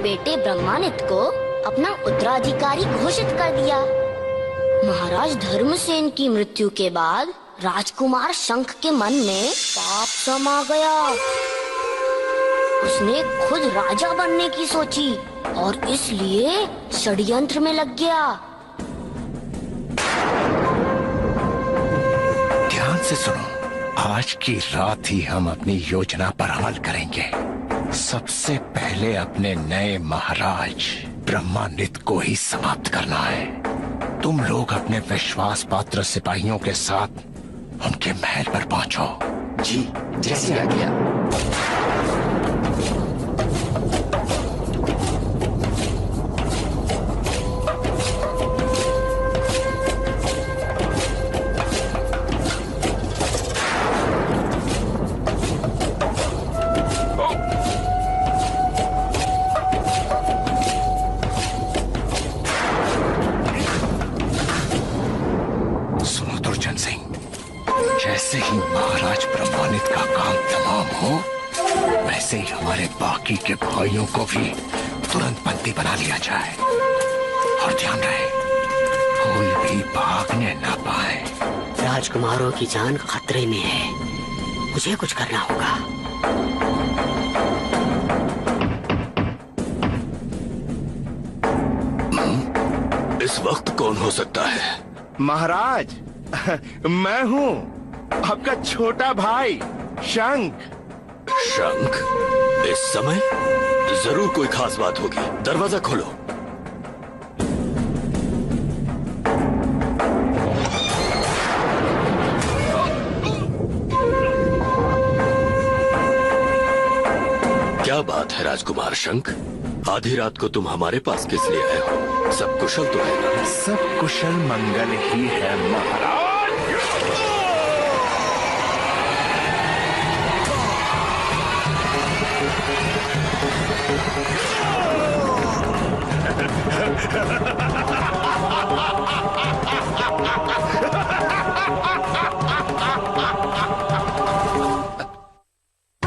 बेटे ब्रह्मानित्र को अपना उत्तराधिकारी घोषित कर दिया। महाराज धर्मसेन की मृत्यु के बाद राजकुमार शंख के मन में पाप समा गया। उसने खुद राजा बनने की सोची और इसलिए षड्यंत्र में लग गया। ध्यान से सुनो, आज की रात ही हम अपनी योजना पर अमल करेंगे। सबसे पहले अपने नए महाराज ब्रह्मानित्र को ही समाप्त करना है। तुम लोग अपने विश्वास पात्र सिपाहियों के साथ उनके महल पर पहुंचो। जी, जैसे आ गया। जैसे ही महाराज ब्रह्मानित्र का काम तमाम हो, वैसे ही हमारे बाकी के भाइयों को भी तुरंत बंदी बना लिया जाए। और ध्यान रहे, कोई भी भागने न पाए। राजकुमारों की जान खतरे में है, मुझे कुछ करना होगा। इस वक्त कौन हो सकता है? महाराज, मैं हूँ आपका छोटा भाई शंख। शंख? इस समय जरूर कोई खास बात होगी। दरवाजा खोलो। क्या बात है राजकुमार शंख? आधी रात को तुम हमारे पास किस लिए आए हो? सब कुशल तो है ना? सब कुशल मंगल ही है महाराज।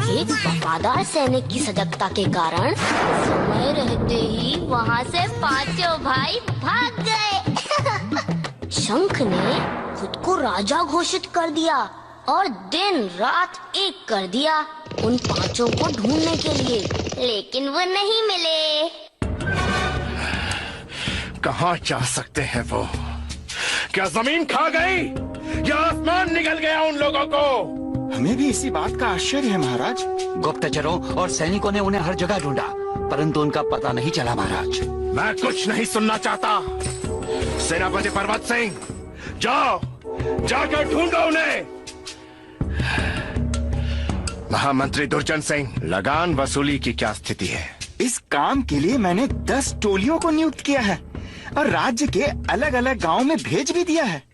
एक वफादार सैनिक की सजगता के कारण समय रहते ही वहाँ से पांचों भाई भाग गए। शंख ने खुद को राजा घोषित कर दिया और दिन रात एक कर दिया उन पांचों को ढूंढने के लिए, लेकिन वो नहीं मिले। कहाँ जा सकते हैं वो? क्या जमीन खा गई या आसमान निकल गया उन लोगों को? हमें भी इसी बात का आश्चर्य है महाराज। गुप्तचरों और सैनिकों ने उन्हें हर जगह ढूंढा, परंतु उनका पता नहीं चला महाराज। मैं कुछ नहीं सुनना चाहता। सेनापति पर्वत सिंह, जाओ, जाकर ढूंढो उन्हें। महामंत्री दुर्जन सिंह, लगान वसूली की क्या स्थिति है? इस काम के लिए मैंने 10 टोलियों को नियुक्त किया है और राज्य के अलग अलग गांवों में भेज भी दिया है।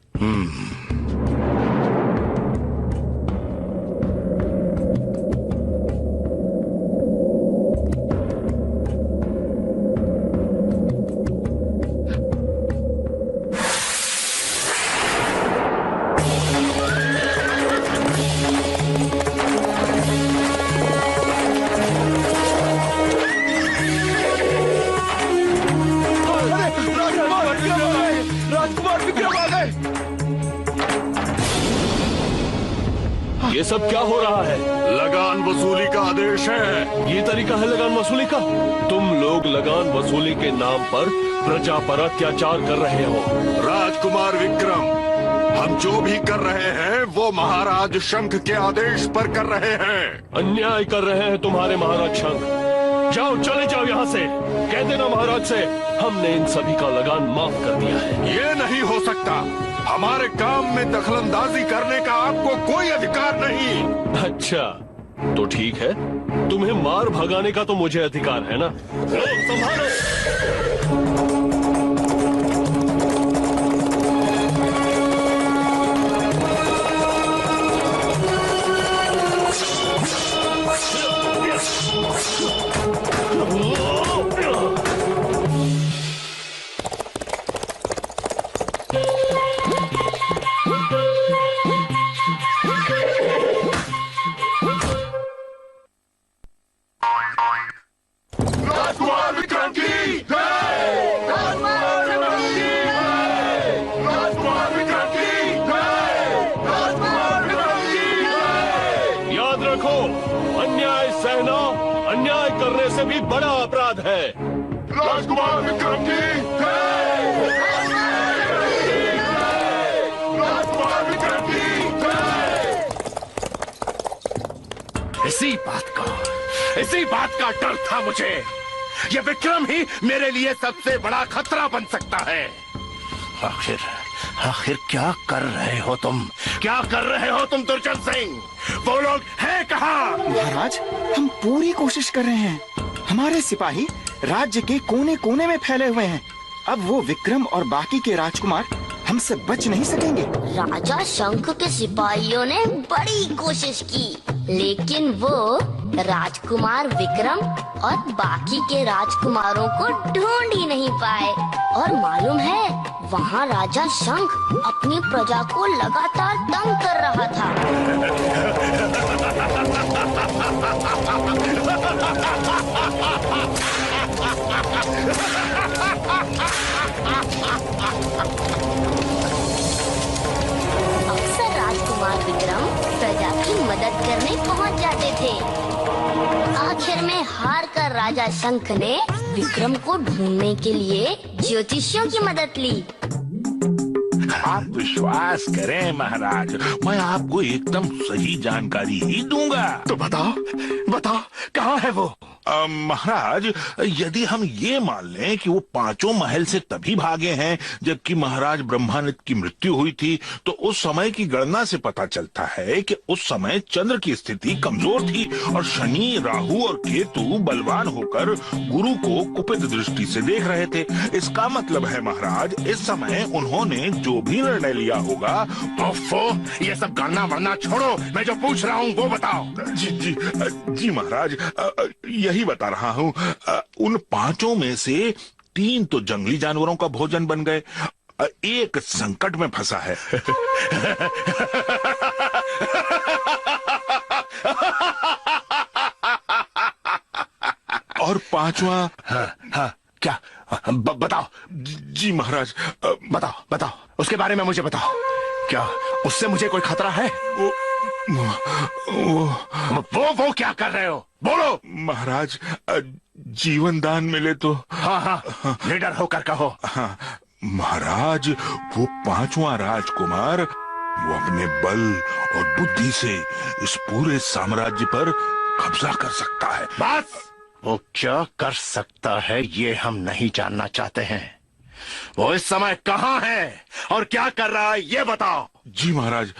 ये सब क्या हो रहा है? लगान वसूली का आदेश है। ये तरीका है लगान वसूली का? तुम लोग लगान वसूली के नाम पर प्रजा पर अत्याचार कर रहे हो। राजकुमार विक्रम, हम जो भी कर रहे हैं वो महाराज शंख के आदेश पर कर रहे हैं। अन्याय कर रहे हैं तुम्हारे महाराज शंख। जाओ, चले जाओ यहाँ से। कह देना महाराज से हमने इन सभी का लगान माफ कर दिया है। ये नहीं हो सकता। हमारे काम में दखलंदाजी करने का आपको कोई अधिकार नहीं। अच्छा, तो ठीक है, तुम्हें मार भगाने का तो मुझे अधिकार है ना? संभालो। राजकुमार विक्रम! अपराध है। राजकुमार विक्रम की जय! राजकुमार विक्रम की जय! इसी बात का डर था मुझे। ये विक्रम ही मेरे लिए सबसे बड़ा खतरा बन सकता है। आखिर क्या कर रहे हो तुम? क्या कर रहे हो तुम दुर्जन सिंह? वो लोग हैं कहाँ? महाराज, हम पूरी कोशिश कर रहे हैं। हमारे सिपाही राज्य के कोने कोने में फैले हुए हैं। अब वो विक्रम और बाकी के राजकुमार हमसे बच नहीं सकेंगे। राजा शंख के सिपाहियों ने बड़ी कोशिश की, लेकिन वो राजकुमार विक्रम और बाकी के राजकुमारों को ढूंढ ही नहीं पाए। और मालूम है, वहाँ राजा शंख अपनी प्रजा को लगातार तंग कर रहा था। अक्सर राजकुमार विक्रम प्रजा की मदद करने पहुंच जाते थे। आखिर में हार कर राजा शंख ने विक्रम को ढूंढने के लिए ज्योतिषियों की मदद ली। आप विश्वास करें महाराज, मैं आपको एकदम सही जानकारी ही दूंगा। तो बताओ कहाँ है वो? महाराज, यदि हम ये मान लें कि वो पांचों महल से तभी भागे हैं जबकि महाराज ब्रह्मानित की मृत्यु हुई थी, तो उस समय की गणना से पता चलता है कि उस समय चंद्र की स्थिति कमजोर थी और शनि, राहु और केतु बलवान होकर गुरु को कुपित दृष्टि से देख रहे थे। इसका मतलब है महाराज, इस समय उन्होंने जो भी निर्णय लिया होगा। ये सब गणना वरना छोड़ो, मैं जो पूछ रहा हूँ वो बताओ। जी महाराज, यही बता रहा हूँ। उन पांचों में से 3 तो जंगली जानवरों का भोजन बन गए, एक संकट में फंसा है। और पांचवा क्या? बताओ। जी महाराज, बताओ उसके बारे में मुझे बताओ। क्या उससे मुझे कोई खतरा है? वो क्या कर रहे हो? बोलो। महाराज, जीवन दान मिले तो। हाँ, निडर होकर कहो। हाँ महाराज, वो पांचवा राजकुमार वो अपने बल और बुद्धि से इस पूरे साम्राज्य पर कब्जा कर सकता है। बस, वो क्या कर सकता है ये हम नहीं जानना चाहते हैं। वो इस समय कहाँ है और क्या कर रहा है ये बताओ। जी महाराज,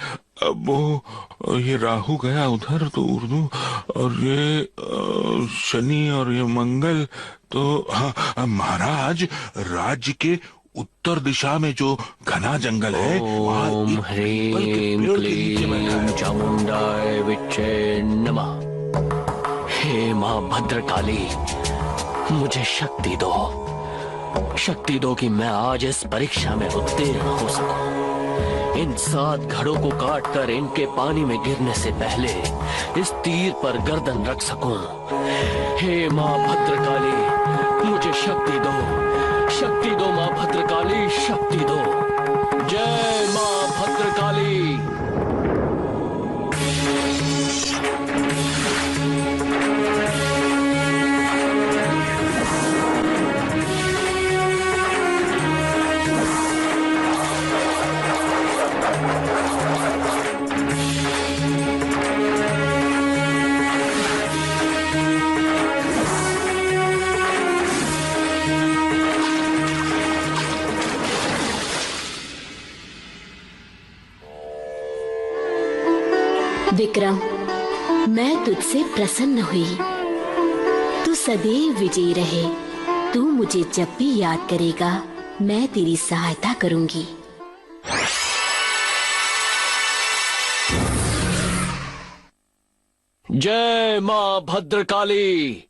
वो ये राहु गया उधर तो उर्दू, और ये शनि और ये मंगल तो। हाँ महाराज, राज्य के उत्तर दिशा में जो घना जंगल है, ओम ह्रीं क्लीं चामुंडाय विच्चे नमः। हे माँ भद्रकाली, मुझे शक्ति दो कि मैं आज इस परीक्षा में उत्तीर्ण हो सकूं। इन 7 घड़ों को काटकर इनके पानी में गिरने से पहले इस तीर पर गर्दन रख सकूं। हे माँ भद्रकाली, मुझे शक्ति दो माँ भद्रकाली, शक्ति दो। जय माँ भद्रकाली। विक्रम, मैं तुझसे प्रसन्न हुई। तू सदैव विजयी रहे। तू मुझे जब भी याद करेगा, मैं तेरी सहायता करूंगी। जय माँ भद्रकाली।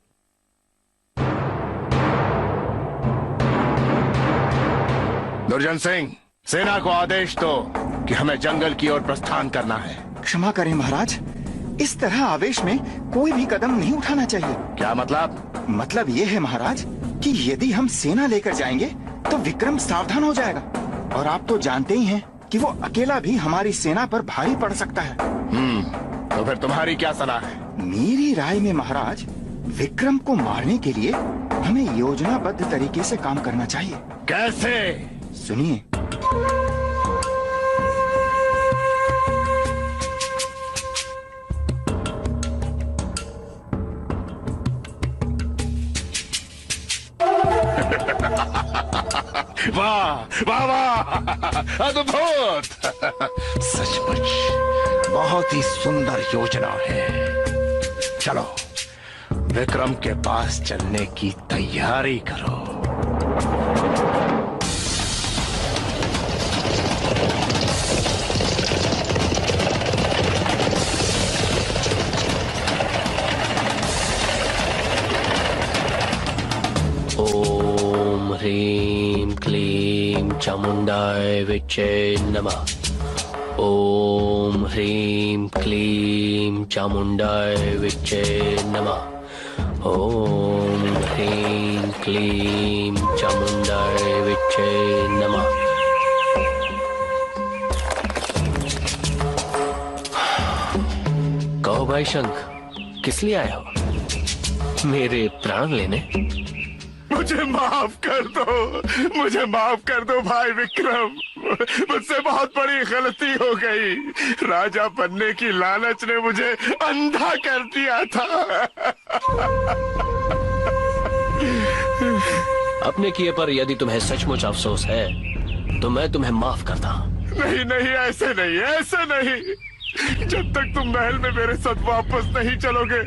दुर्जन सिंह, सेना को आदेश दो कि हमें जंगल की ओर प्रस्थान करना है। क्षमा करें महाराज, इस तरह आवेश में कोई भी कदम नहीं उठाना चाहिए। क्या मतलब? मतलब ये है महाराज कि यदि हम सेना लेकर जाएंगे तो विक्रम सावधान हो जाएगा, और आप तो जानते ही हैं कि वो अकेला भी हमारी सेना पर भारी पड़ सकता है। तो फिर तुम्हारी क्या सलाह है? मेरी राय में महाराज, विक्रम को मारने के लिए हमें योजनाबद्ध तरीके से काम करना चाहिए। कैसे? सुनिए, वाह वाह वाह, अद्भुत। सचमुच बहुत ही सुंदर योजना है। चलो विक्रम के पास चलने की तैयारी करो। ओम ह्रीं क्लीं चामुंडाय विच्चे नमः। ओम ह्रीं क्लीं चामुंडाय विच्चे नमः। ओम ह्रीं क्लीं चामुंडाय विच्चे नमः। कहो भाई शंख, किस लिए आए हो? मेरे प्राण लेने? मुझे माफ कर दो, मुझे माफ कर दो भाई विक्रम। मुझसे बहुत बड़ी गलती हो गई। राजा बनने की लालच ने मुझे अंधा कर दिया था। अपने किए पर यदि तुम्हें सचमुच अफसोस है तो मैं तुम्हें माफ करता हूँ। नहीं नहीं, ऐसे नहीं, ऐसे नहीं। जब तक तुम महल में मेरे साथ वापस नहीं चलोगे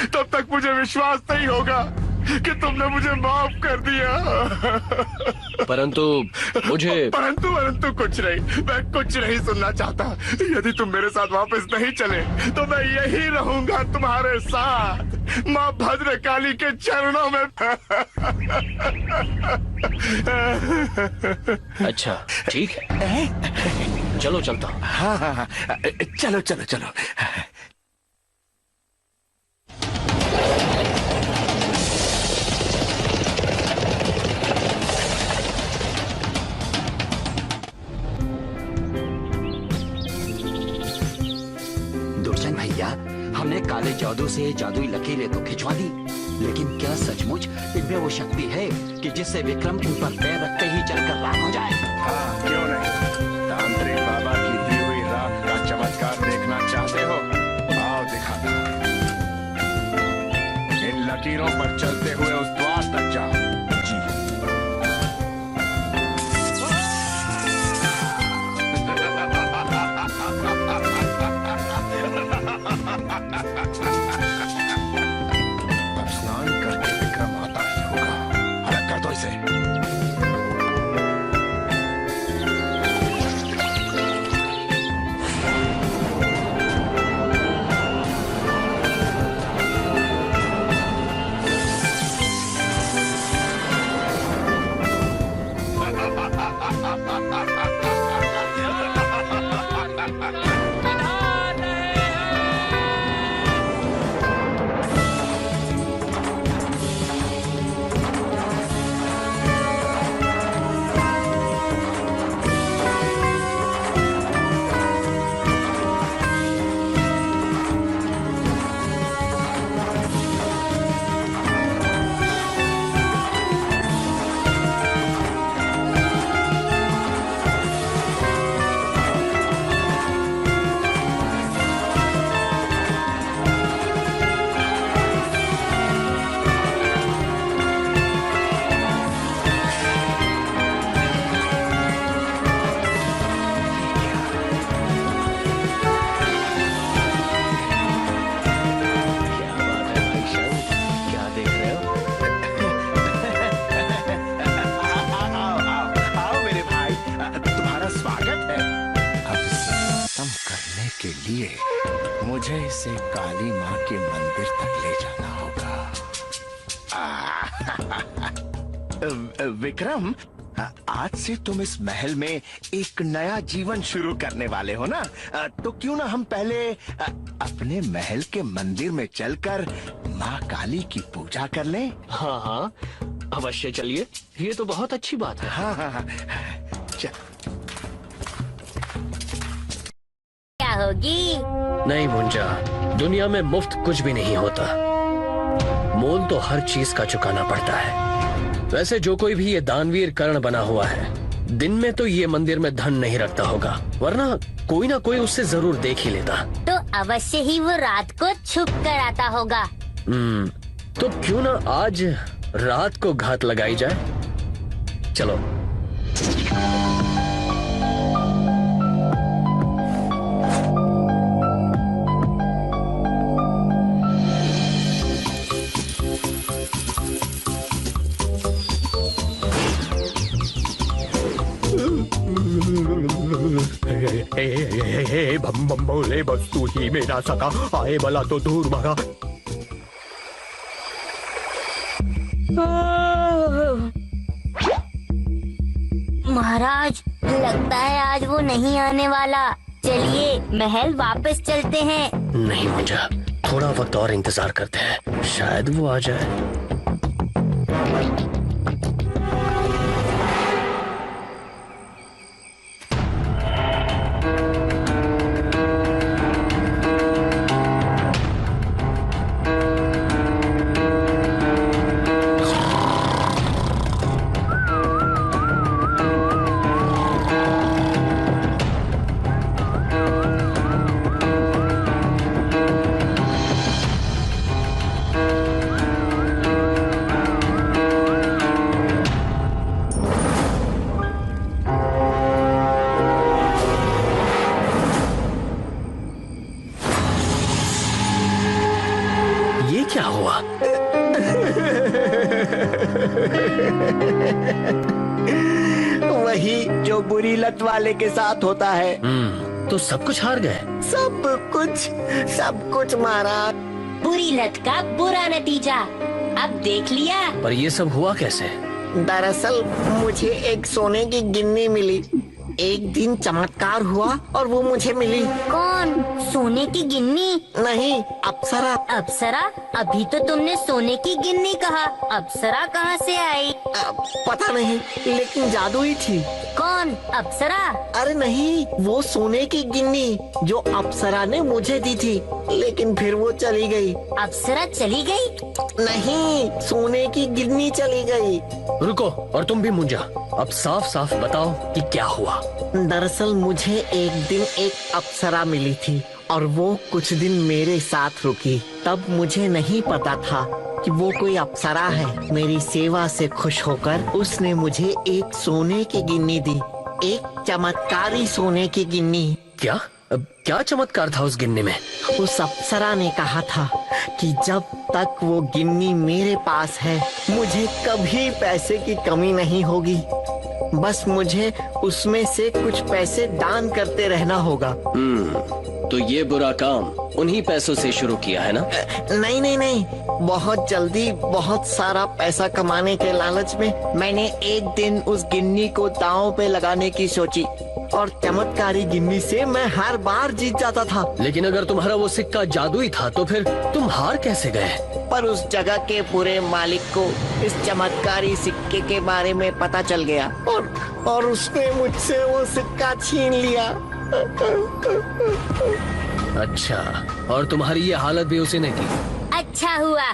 तब तक मुझे विश्वास नहीं होगा कि तुमने मुझे माफ कर दिया। परंतु मुझे परंतु कुछ नहीं, मैं कुछ नहीं सुनना चाहता। यदि तुम मेरे साथ वापस नहीं चले तो मैं यही रहूंगा तुम्हारे साथ, माँ भद्रकाली के चरणों में। अच्छा ठीक है, चलो चलता हूँ। हाँ हाँ हाँ, चलो चलो चलो। दुर्जन भैया, हमने काले जादू से जादुई लकीरें तो खिंचवा दी, लेकिन क्या सचमुच इनमें वो शक्ति है कि जिससे विक्रम इन पर पैर रखते ही जलकर राख हो जाए? हाँ, क्यों नहीं। तांत्रिक बाबा की दी हुई राख का चमत्कार देखना चाहते हो? आओ दिखाता हूं। इन लकीरों पर चलते हुए उस द्वार तक जाओ। जी। अब स्नान करके विक्रम आता ही होगा। अलग कर दो इसे। के लिए मुझे इसे काली माँ के मंदिर तक ले जाना होगा। विक्रम, आज से तुम इस महल में एक नया जीवन शुरू करने वाले हो ना, तो क्यों ना हम पहले अपने महल के मंदिर में चलकर माँ काली की पूजा कर लें? हाँ हाँ अवश्य चलिए, ये तो बहुत अच्छी बात है। हाँ हाँ हाँ चल। क्या होगी? नहीं मुंजा, दुनिया में मुफ्त कुछ भी नहीं होता। मोल तो हर चीज का चुकाना पड़ता है। वैसे जो कोई भी ये दानवीर कर्ण बना हुआ है, दिन में तो ये मंदिर में धन नहीं रखता होगा, वरना कोई ना कोई उससे जरूर देख ही लेता। तो अवश्य ही वो रात को छुप कर आता होगा। तो क्यों ना आज रात को घात लगाई जाए। चलो। बम बम बोले बस तू ही मेरा सका, आए भला तो दूर भागा। महाराज, लगता है आज वो नहीं आने वाला। चलिए महल वापस चलते हैं। नहीं मुंजा, थोड़ा वक्त और इंतजार करते हैं, शायद वो आ जाए। क्या हुआ? वही जो बुरी लत वाले के साथ होता है। तो सब कुछ हार गए? सब कुछ मारा। बुरी लत का बुरा नतीजा अब देख लिया। पर ये सब हुआ कैसे? दरअसल मुझे एक सोने की गिन्नी मिली। एक दिन चमत्कार हुआ और वो मुझे मिली। कौन? सोने की गिन्नी? नहीं, अप्सरा। अप्सरा? अभी तो तुमने सोने की गिन्नी कहा, अप्सरा कहाँ से आई? पता नहीं, लेकिन जादुई थी। कौन? अप्सरा? अरे नहीं, वो सोने की गिन्नी जो अप्सरा ने मुझे दी थी, लेकिन फिर वो चली गई। अप्सरा चली गई? नहीं, सोने की गिन्नी चली गई। रुको, और तुम भी मुंजा, अब साफ साफ बताओ कि क्या हुआ। दरअसल मुझे एक दिन एक अप्सरा मिली थी और वो कुछ दिन मेरे साथ रुकी। तब मुझे नहीं पता था कि वो कोई अप्सरा है। मेरी सेवा से खुश होकर उसने मुझे एक सोने की गिन्नी दी, एक चमत्कारी सोने की गिन्नी। क्या चमत्कार था उस गिन्नी में? उस अप्सरा ने कहा था कि जब तक वो गिन्नी मेरे पास है, मुझे कभी पैसे की कमी नहीं होगी। बस मुझे उसमें से कुछ पैसे दान करते रहना होगा। तो ये बुरा काम उन्हीं पैसों से शुरू किया है ना? नहीं, बहुत जल्दी बहुत सारा पैसा कमाने के लालच में मैंने एक दिन उस गिन्नी को दांव पे लगाने की सोची और चमत्कारी गिन्नी से मैं हर बार जीत जाता था। लेकिन अगर तुम्हारा वो सिक्का जादुई था तो फिर तुम हार कैसे गए? पर उस जगह के पूरे मालिक को इस चमत्कारी सिक्के के बारे में पता चल गया और उसने मुझसे वो सिक्का छीन लिया। अच्छा, और तुम्हारी ये हालत भी उसी ने की? अच्छा हुआ,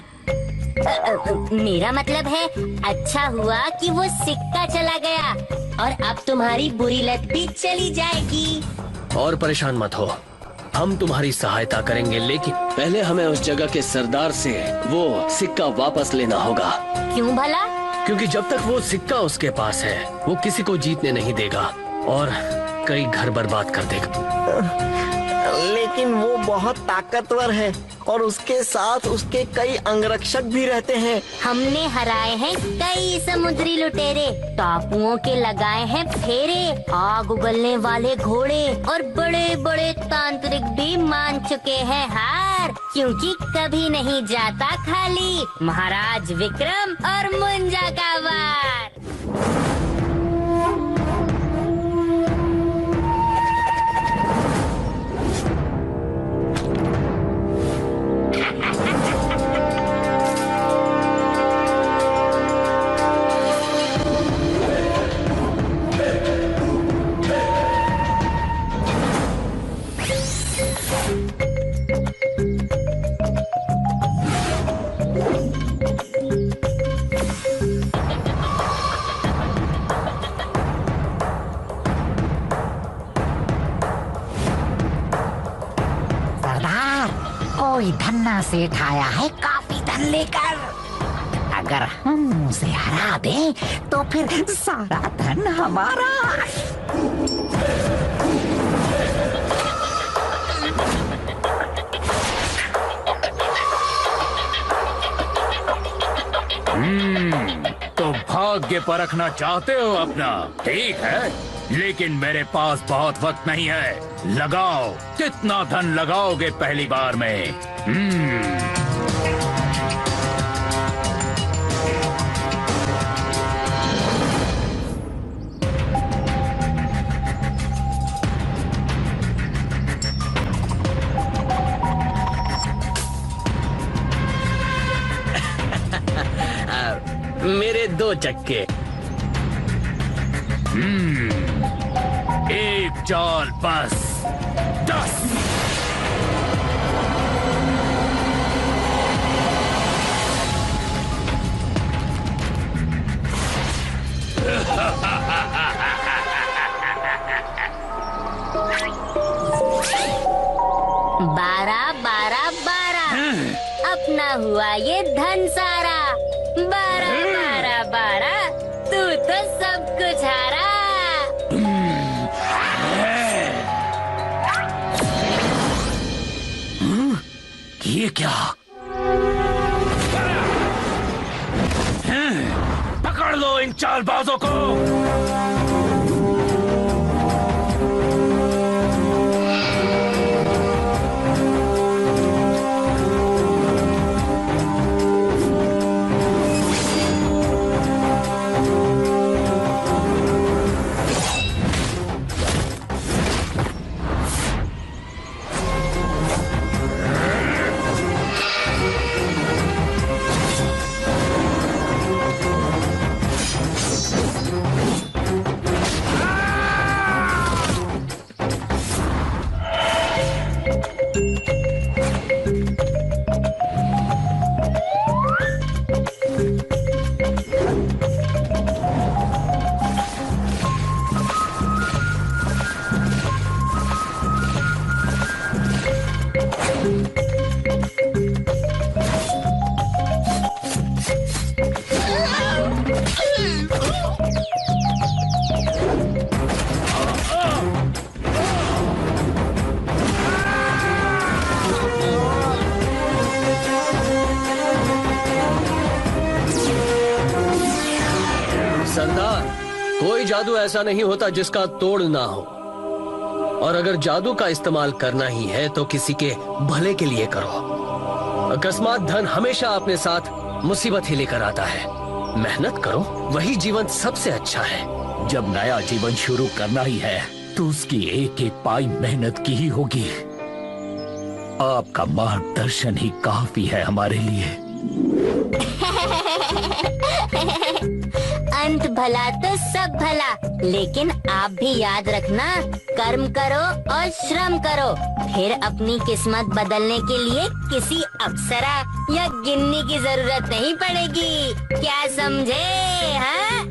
मेरा मतलब है अच्छा हुआ कि वो सिक्का चला गया और अब तुम्हारी बुरी लत भी चली जाएगी। और परेशान मत हो, हम तुम्हारी सहायता करेंगे, लेकिन पहले हमें उस जगह के सरदार से वो सिक्का वापस लेना होगा। क्यों भला? क्योंकि जब तक वो सिक्का उसके पास है, वो किसी को जीतने नहीं देगा और कई घर बर्बाद कर देगा। लेकिन वो बहुत ताकतवर है और उसके साथ उसके कई अंगरक्षक भी रहते हैं। हमने हराए हैं कई समुद्री लुटेरे, टापुओं के लगाए हैं फेरे, आग उगलने वाले घोड़े और बड़े बड़े तांत्रिक भी मान चुके हैं हार, क्योंकि कभी नहीं जाता खाली महाराज विक्रम और मुंजा का वार। कोई धन्ना सेठ आया है काफी धन लेकर। अगर हम उसे हरा दें तो फिर सारा धन हमारा। तो भाग्य परखना चाहते हो अपना? ठीक है, लेकिन मेरे पास बहुत वक्त नहीं है। लगाओ, कितना धन लगाओगे पहली बार में? मेरे 2 चक्के। एक चाल बस 10। बारह 12 अपना हुआ ये धन सारा। 12 तू तो सब कुछ हारा। ये क्या? पकड़ लो इन चालबाजों को। सरदार, कोई जादू ऐसा नहीं होता जिसका तोड़ ना हो। और अगर जादू का इस्तेमाल करना ही है तो किसी के भले के लिए करो। अकस्मात धन हमेशा अपने साथ मुसीबत ही लेकर आता है। मेहनत करो, वही जीवन सबसे अच्छा है। जब नया जीवन शुरू करना ही है तो उसकी एक एक पाई मेहनत की ही होगी। आपका मार्गदर्शन ही काफी है हमारे लिए। अंत भला तो सब भला, लेकिन आप भी याद रखना, कर्म करो और श्रम करो, फिर अपनी किस्मत बदलने के लिए किसी अप्सरा या गिन्नी की जरूरत नहीं पड़ेगी। क्या समझे? हाँ?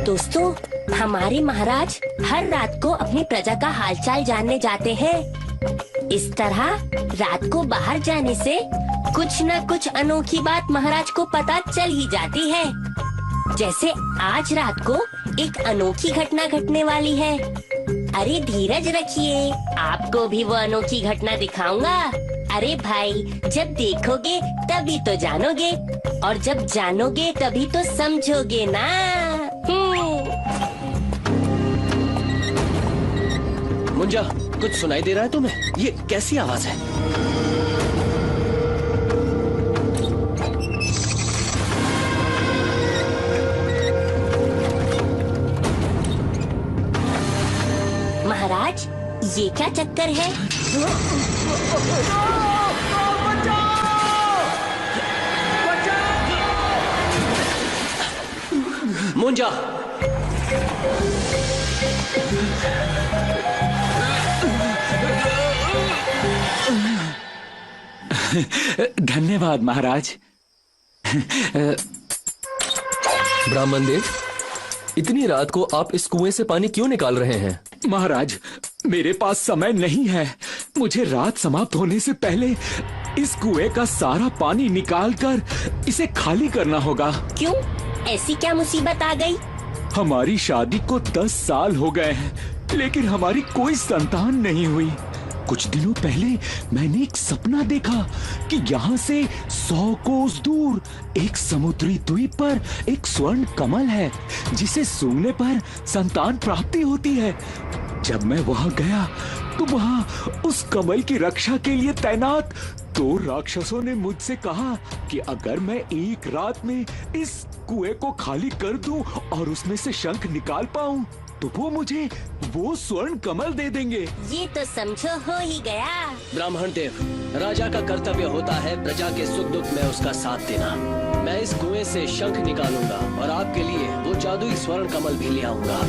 दोस्तों, हमारे महाराज हर रात को अपनी प्रजा का हालचाल जानने जाते हैं। इस तरह रात को बाहर जाने से कुछ न कुछ अनोखी बात महाराज को पता चल ही जाती है। जैसे आज रात को एक अनोखी घटना घटने वाली है। अरे धीरज रखिए, आपको भी वो अनोखी घटना दिखाऊंगा। अरे भाई, जब देखोगे तभी तो जानोगे, और जब जानोगे तभी तो समझोगे ना। मुंजा, कुछ सुनाई दे रहा है तुम्हें? ये कैसी आवाज है? महाराज, ये क्या चक्कर है? मुंजा, धन्यवाद महाराज। ब्राह्मण देव, इतनी रात को आप इस कुएं से पानी क्यों निकाल रहे हैं? महाराज, मेरे पास समय नहीं है। मुझे रात समाप्त होने से पहले इस कुएं का सारा पानी निकालकर इसे खाली करना होगा। क्यों? ऐसी क्या मुसीबत आ गई? हमारी शादी को 10 साल हो गए हैं, लेकिन हमारी कोई संतान नहीं हुई। कुछ दिनों पहले मैंने एक सपना देखा कि यहाँ से 100 कोस दूर एक समुद्री द्वीप पर एक स्वर्ण कमल है, जिसे सूंघने पर संतान प्राप्ति होती है। जब मैं वहाँ गया तो वहाँ उस कमल की रक्षा के लिए तैनात 2 राक्षसों ने मुझसे कहा कि अगर मैं एक रात में इस कुएं को खाली कर दूं और उसमें से शंख निकाल पाऊं तो वो मुझे वो स्वर्ण कमल दे देंगे। ये तो समझो हो ही गया। ब्राह्मण देव, राजा का कर्तव्य होता है प्रजा के सुख दुख में उसका साथ देना। मैं इस कुएं से शंख निकालूंगा और आपके लिए वो जादुई स्वर्ण कमल भी ले आऊंगा।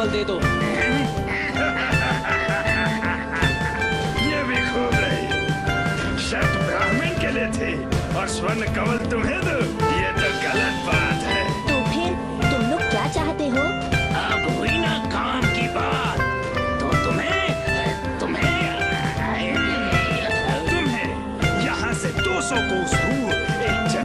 दे दो। ये भी खूब रही। शर्त ब्राह्मण के लिए थी और स्वर्ण कमल तुम्हें दो, ये तो गलत बात है। तो फिर तुम लोग क्या चाहते हो? अब हुई ना काम की बात, तो तुम्हें यहाँ से 200 कोस